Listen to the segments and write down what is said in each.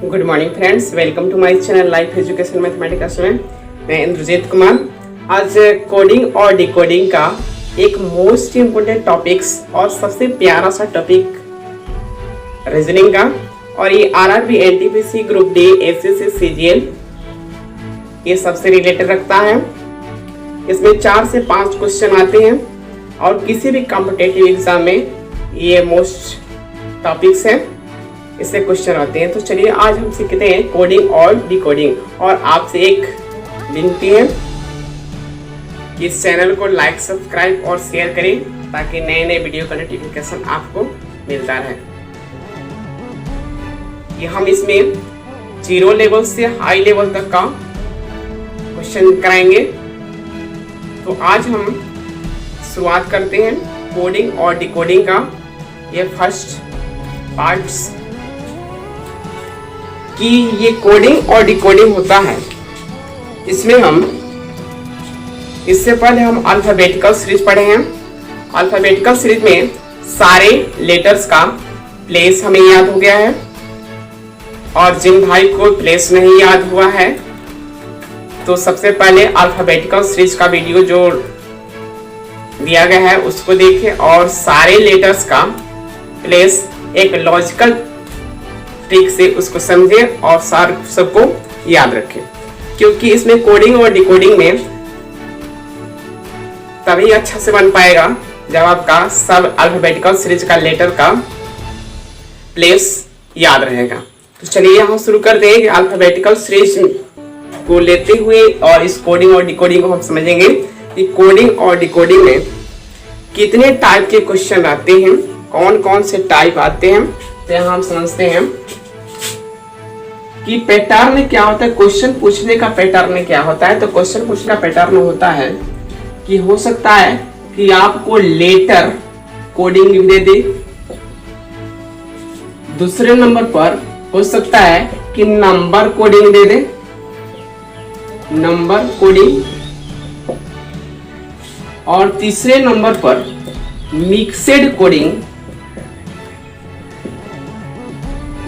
Good morning friends, welcome to my channel life education mathematics में मैं इंद्रजीत कुमार। आज coding और डिकोडिंग का एक मोस्ट इम्पोर्टेंट टॉपिक्स और सबसे प्यारा सा टॉपिक रीजनिंग का, और ये RRB NTPC group D SSC CGL ये सबसे रिलेटेड रखता है। इसमें 4 से 5 क्वेश्चन आते हैं और किसी भी कॉम्पिटिटिव एग्जाम में ये मोस्ट टॉपिक्स है, इससे क्वेश्चन आते हैं। तो चलिए आज हम सीखते हैं कोडिंग और डिकोडिंग। और आपसे एक विनती है कि इस चैनल को लाइक, सब्सक्राइब और शेयर करें ताकि नए नए वीडियो का नोटिफिकेशन आपको मिलता रहे। कि हम इसमें 0 लेवल से हाई लेवल तक का क्वेश्चन कराएंगे। तो आज हम शुरुआत करते हैं कोडिंग और डिकोडिंग का। ये फर्स्ट पार्ट्स कि ये कोडिंग और डिकोडिंग होता है। इसमें हम इससे पहले हम अल्फाबेटिकल सीरीज पढ़े हैं। अल्फाबेटिकल सीरीज में सारे लेटर्स का प्लेस हमें याद हो गया है, और जिन भाई को प्लेस नहीं याद हुआ है तो सबसे पहले अल्फाबेटिकल सीरीज का वीडियो जो दिया गया है उसको देखें और सारे लेटर्स का प्लेस एक लॉजिकल ट्रिक से उसको समझे और सबको याद रखें, क्योंकि इसमें कोडिंग और डिकोडिंग में तभी अच्छा से बन पाएगा जब आपका सब अल्फाबेटिकल सीरीज का लेटर का प्लेस याद रहेगा। तो चलिए यहाँ शुरू कर दें। अल्फाबेटिकल सीरीज को लेते हुए और इस कोडिंग और डिकोडिंग को हम समझेंगे कि कोडिंग और डिकोडिंग में कितने टाइप के क्वेश्चन आते हैं, कौन कौन से टाइप आते हैं। तो यहाँ हम समझते हैं कि पैटर्न क्या होता है, क्वेश्चन पूछने का पैटर्न क्या होता है। तो क्वेश्चन पूछने का पैटर्न होता है कि हो सकता है कि आपको लेटर कोडिंग दे दे, दूसरे नंबर पर हो सकता है कि नंबर कोडिंग दे दे, नंबर कोडिंग, और तीसरे नंबर पर मिक्सेड कोडिंग।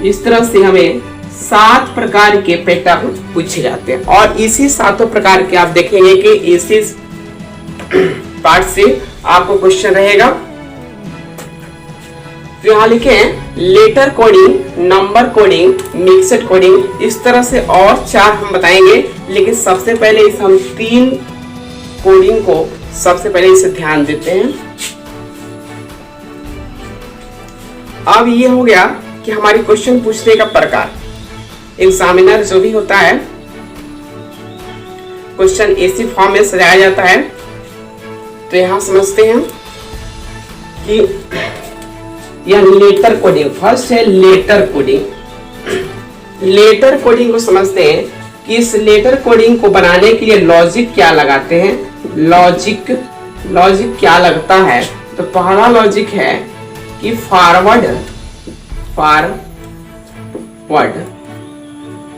इस तरह से हमें 7 प्रकार के पैटर्न पूछे जाते हैं, और इसी 7 प्रकार के आप देखेंगे कि इसी पार्ट से आपको क्वेश्चन रहेगा। तो यहाँ लिखे letter coding, number coding, mixed coding, इस तरह से और 4 हम बताएंगे। लेकिन सबसे पहले इस हम 3 कोडिंग को सबसे पहले इसे ध्यान देते हैं। अब ये हो गया कि हमारी क्वेश्चन पूछने का प्रकार। एग्जामिनर जो भी होता है क्वेश्चन ऐसी फॉर्म में सजाया जाता है। तो यहां समझते हैं कि यह लेटर कोडिंग फर्स्ट है। लेटर कोडिंग, लेटर कोडिंग को समझते हैं कि इस लेटर कोडिंग को बनाने के लिए लॉजिक क्या लगाते हैं। लॉजिक क्या लगता है। तो पहला लॉजिक है कि फॉरवर्ड,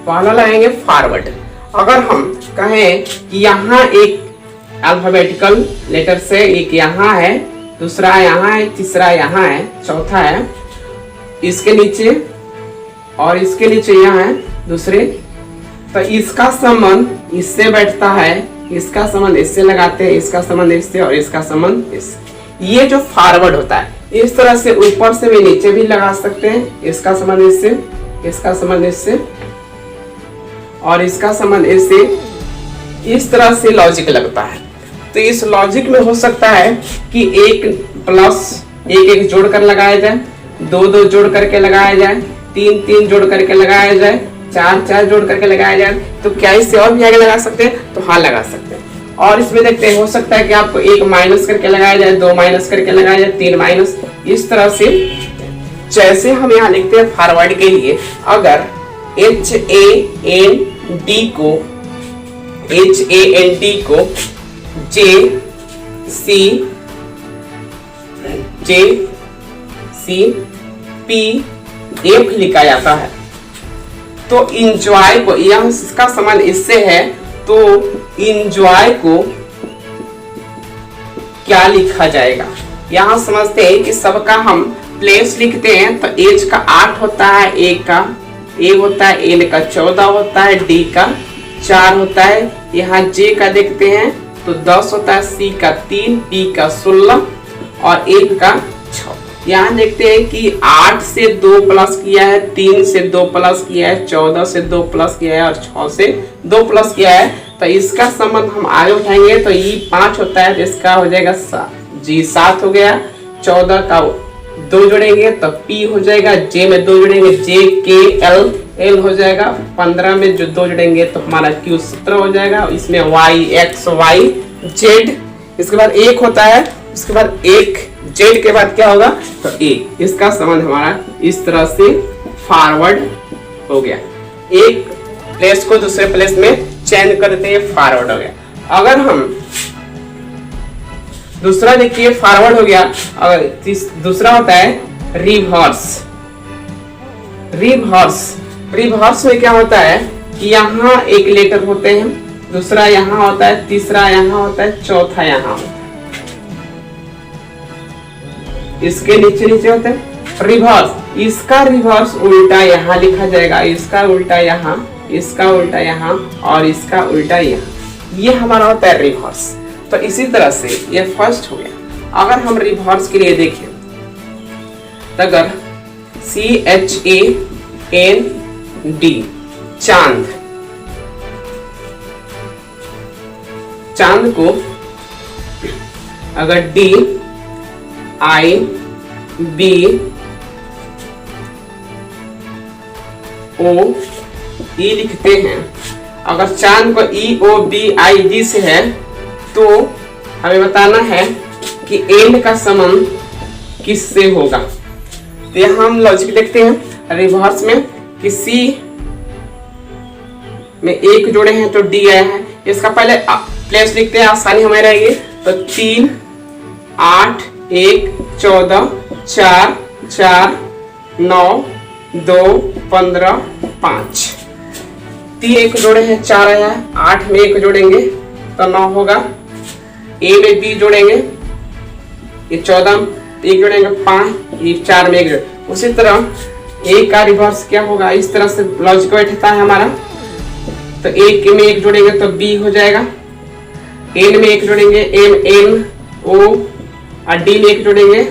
पहला लगाएंगे फॉरवर्ड। अगर हम कहें कि यहाँ एक अल्फाबेटिकल लेटर से एक यहाँ है, दूसरा यहाँ है, तीसरा यहाँ है, चौथा है इसके नीचे, और इसके नीचे यहाँ है दूसरे, तो इसका संबंध इससे बैठता है, इसका संबंध इससे लगाते हैं, इसका संबंध इससे और इसका संबंध इससे। ये जो फॉरवर्ड होता है इस तरह से ऊपर से भी नीचे भी लगा सकते हैं। इसका संबंध इससे, इसका संबंध इससे और इसका संबंध इससे। इस तरह से लॉजिक लगता है। तो इस लॉजिक में हो सकता है कि 1 प्लस 1 जोड़ कर लगाया जाए, 2 जोड़ करके लगाया जाए, 3 जोड़ करके लगाया जाए, 4 जोड़ करके लगाया जाए। तो क्या इससे और भी आगे लगा सकते हैं? तो हाँ, लगा सकते हैं। और इसमें देखते हैं हो सकता है कि आपको 1 माइनस करके लगाया जाए, 2 माइनस करके लगाया जाए, 3 माइनस, इस तरह से। जैसे हम यहाँ लिखते हैं फॉरवर्ड के लिए, अगर HAND को JCPF लिखा जाता है, तो इंजॉय को, यह इसका संबंध इससे है, तो इंजॉय को क्या लिखा जाएगा। यहाँ समझते हैं कि सबका हम प्लेस लिखते हैं। तो एज का 8 होता है, ए का ए होता है, एन का 14 होता है, डी का 4 होता है, यहाँ जे का देखते हैं तो 10 होता है, सी का 3, पी का 16 और एफ का 6। यहाँ देखते हैं कि 8 से 2 प्लस किया है, 3 से 2 प्लस किया है, 14 से 2 प्लस किया है और 6 से 2 प्लस किया है। तो इसका संबंध हम आगे उठाएंगे तो ये 5 होता है, जिसका हो जाएगा 7 हो गया। 14 का 2 जोड़ेंगे तो P हो जाएगा, J में 2 जोड़ेंगे J K L हो जाएगा, 15 में जो 2 जोड़ेंगे तो हमारा Q 17 हो जाएगा। इसमें Y X Y Z, इसके बाद 1 होता है, उसके बाद 1 Z के बाद क्या होगा तो A। इसका संबंध हमारा इस तरह से फॉरवर्ड हो गया, एक प्लेस को दूसरे प्लेस में चेंज कर देते हैं, फॉरवर्ड हो गया। अगर हम दूसरा देखिए फॉरवर्ड हो गया, दूसरा होता है रिवर्स। रिवर्स में क्या होता है कि यहाँ एक लेटर होते हैं, दूसरा यहाँ होता है, तीसरा यहाँ होता है, चौथा यहाँ होता है, इसके नीचे नीचे होते हैं रिवर्स। इसका रिवर्स उल्टा यहाँ लिखा जाएगा, इसका उल्टा यहाँ, इसका उल्टा यहाँ और इसका उल्टा यहाँ, ये हमारा होता है रिवर्स। तो इसी तरह से ये फर्स्ट हो गया। अगर हम रिवर्स के लिए देखें तो अगर CHAND चांद, चांद को अगर DIBOE लिखते हैं, अगर चांद को EOBID से है तो हमें बताना है कि एंड का संबंध किससे होगा। तो यहाँ हम लॉजिक देखते हैं रिवर्स में कि सी में 1 जोड़े हैं तो डी आया है, इसका पहले प्लेस लिखते हैं, आसानी हमें रहेगी। तो 3 8 1 14 4 4 9 2 15 5, 3 1 जोड़े हैं 4 आया है, 8 में 1 जोड़ेंगे तो 9 होगा, ए में बी जोड़ेंगे ये 14 1 जोड़ेंगे 5, ये 4 में 1 जोड़ेंगे। उसी तरह ए का रिवर्स क्या होगा, इस तरह से लॉजिक बैठता है हमारा। तो ए के में 1 जोड़ेंगे तो बी हो जाएगा, एन में 1 जोड़ेंगे एम एन ओ और डी में 1 जोड़ेंगे।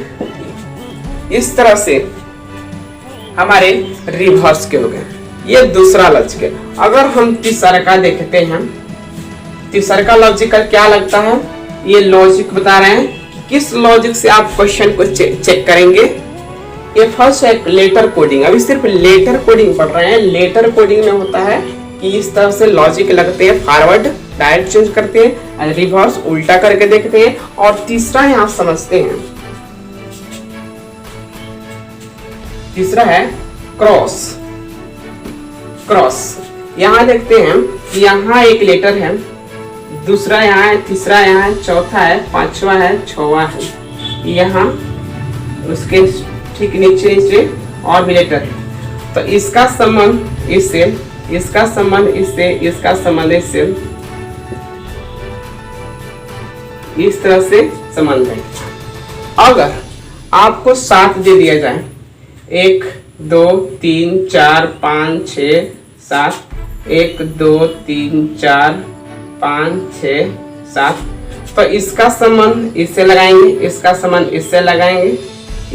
इस तरह से हमारे रिवर्स के हो गए। ये दूसरा लॉजिक है। अगर हम तीसरा का देखते हैं, तीसरा का लॉजिक का क्या लगता है, ये लॉजिक बता रहे हैं कि किस लॉजिक से आप क्वेश्चन को चेक करेंगे। ये फर्स्ट है लेटर कोडिंग, अभी सिर्फ लेटर कोडिंग पढ़ रहे हैं। लेटर कोडिंग में होता है कि इस तरह से लॉजिक लगते हैं, फॉरवर्ड डायरेक्ट चेंज करते हैं, रिवर्स उल्टा करके देखते हैं, और तीसरा यहाँ समझते हैं। तीसरा है क्रॉस। क्रॉस यहाँ देखते हैं कि यहाँ एक लेटर है, दूसरा यहाँ है, तीसरा यहाँ है, चौथा है, पांचवा है, छठवां है, यहाँ उसके ठीक नीचे नीचे और भी लेटर है। तो इसका संबंध इससे, इसका संबंध इससे, इसका संबंध इससे, इस तरह से संबंध है। अगर आपको 7 दे दिया जाए, 1 2 3 4 5 6 7, 1 2 3 4 5 6 7, तो इसका संबंध इससे लगाएंगे, इसका संबंध इससे लगाएंगे,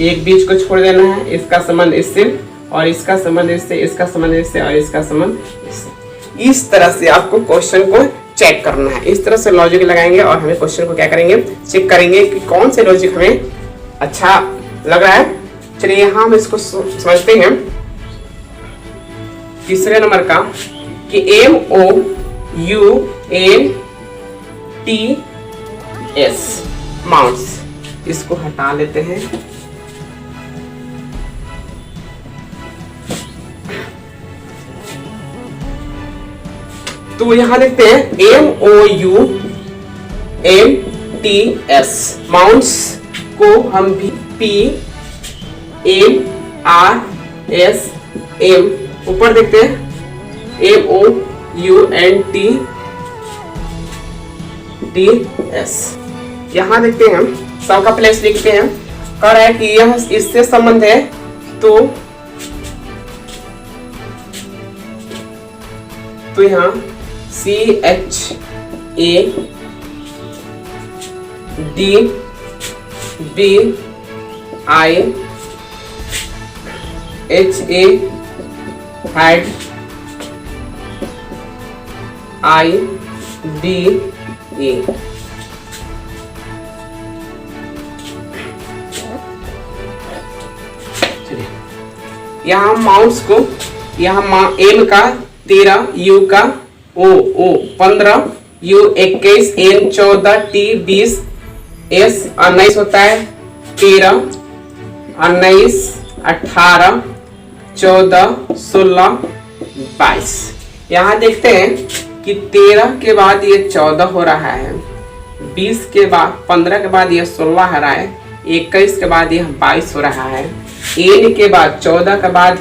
एक बीच को छोड़ देना है, इसका संबंध इससे और इसका संबंध इससे, इसका संबंध इससे और इसका संबंध इससे। इस तरह से आपको क्वेश्चन को चेक करना है। इस तरह से लॉजिक लगाएंगे और हमें क्वेश्चन को क्या करेंगे, चेक करेंगे कि कौन से लॉजिक हमें अच्छा लग रहा है। चलिए यहाँ हम इसको समझते हैं। तीसरे नंबर का कि MOUNTS माउंट्स, इसको हटा लेते हैं। तो यहां देखते हैं MOUNTS माउंट्स को हम भी PMRSM ऊपर देखते हैं MOUNTS। यहां देखते हैं हम सबका प्लेस लिखते हैं। कह रहा है कि यह इससे संबंध है तो तो यहाँ CHADIDIBE यहाँ माउस को यहाँ M का 13, U का O 15, U 21, N 14, T 20, S 19 होता है, 13, 19, 18, 14, 16, 22। यहाँ देखते हैं कि 13 के बाद ये 14 हो रहा है, 20 के बाद 15 के बाद ये 16 हो रहा है, 21 के बाद ये 22 हो रहा है, N के बाद 14 के बाद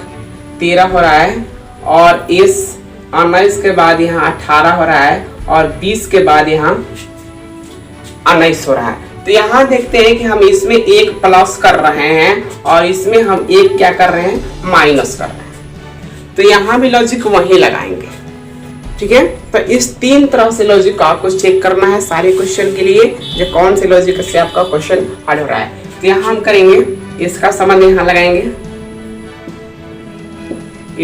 13 हो रहा है, और S 19 के बाद यहाँ 18 हो रहा है, और 20 के बाद यहाँ 19 हो रहा है। तो यहाँ देखते हैं कि हम इसमें एक प्लस कर रहे हैं और इसमें हम एक क्या कर रहे हैं, माइनस कर रहे हैं। तो यहाँ भी लॉजिक वही लगाएंगे, ठीक है। तो इस 3 तरह से लॉजिक को आपको चेक करना है सारे क्वेश्चन के लिए, जो कौन से लॉजिक से आपका क्वेश्चन हल हो रहा है। तो यहाँ हम करेंगे, इसका संबंध यहाँ लगाएंगे,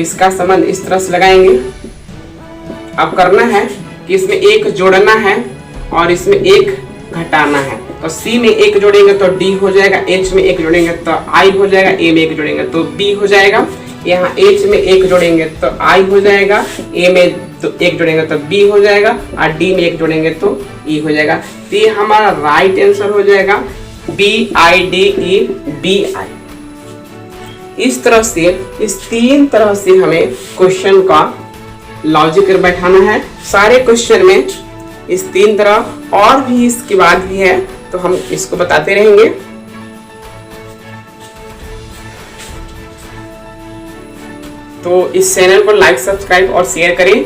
इसका संबंध इस तरह से लगाएंगे। अब करना है कि इसमें एक जोड़ना है और इसमें एक घटाना है। तो C में एक जोड़ेंगे तो D हो जाएगा, H में एक जोड़ेंगे तो I हो जाएगा, A में एक जोड़ेंगे तो B हो जाएगा, यहाँ H में एक जोड़ेंगे तो I हो जाएगा, A में तो एक जोड़ेंगे तो B हो जाएगा, और D में एक जोड़ेंगे तो E हो जाएगा। तो ये हमारा राइट आंसर हो जाएगा BIDEBI। इस तरह से, इस 3 तरह से हमें क्वेश्चन का लॉजिक बैठाना है सारे क्वेश्चन में, इस 3 तरह। और भी इसके बाद भी है तो हम इसको बताते रहेंगे। तो इस चैनल को लाइक, सब्सक्राइब और शेयर करें।